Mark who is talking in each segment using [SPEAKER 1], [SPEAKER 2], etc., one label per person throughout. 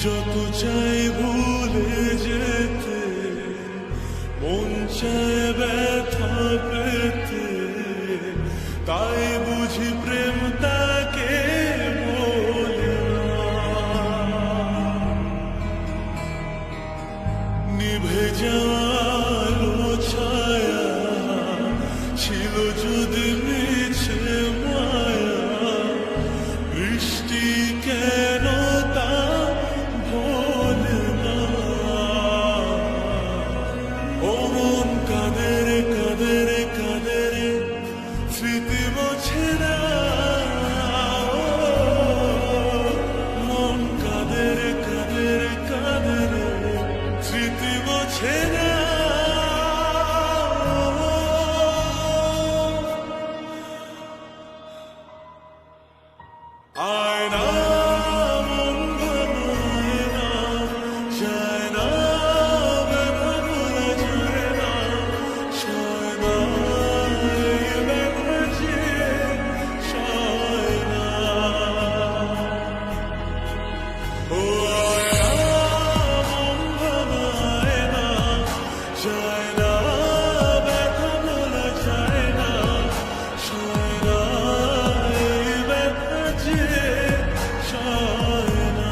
[SPEAKER 1] যত চাই ভুলে যেতে, মন চায় ব্যথা পেতে, তাই বুঝি প্রেম তাকে বলে না। নিভে যাওয়ালো ছায়া ছিল যদি মিছে মায়া, বৃষ্টি কেন তা বলে না। ও মন কাঁদে রে কাঁদে রে কাঁদে রে, স্মৃতি মোছে না। মন কাঁদে রে কাঁদে রে কাঁদে রে, স্মৃতি মোছে না। আয়না মন ভাঙায় না, যায় না ব্যথা ভোলা যায় না, সয় না এই ব্যথা যে সয় না। ও আয়না মন ভাঙায় না, যায় না ব্যথা ভোলা যায় না, সয় না এই ব্যথা যে সয় না।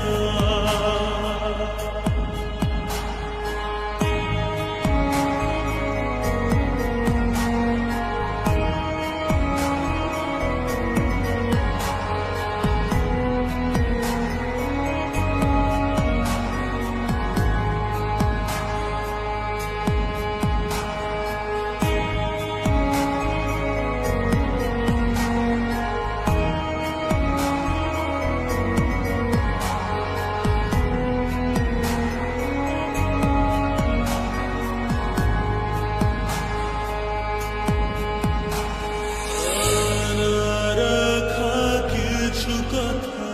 [SPEAKER 1] রাখা কিছু কথা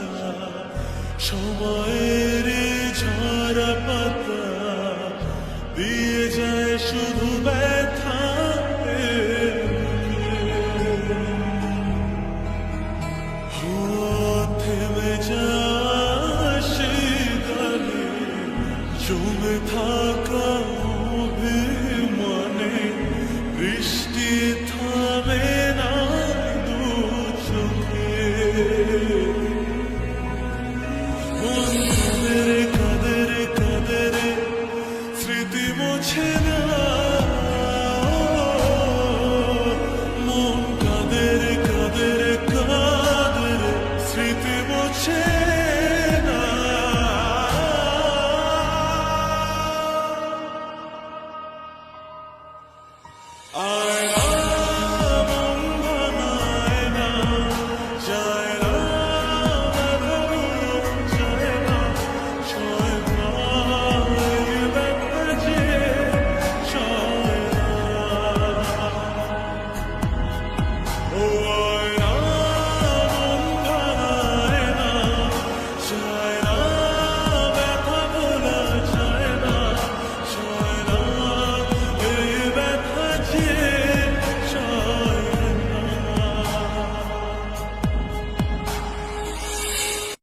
[SPEAKER 1] সময়ের ঝরা পাতা দিয়ে যায় শুধু ব্যথা। থেমে যায় সেই গানে জমে থাকা অভিমানে, বৃষ্টি থামে না দু চোখে। মন কাঁদে রে কাঁদে রে কাঁদে রে, স্মৃতি মোছে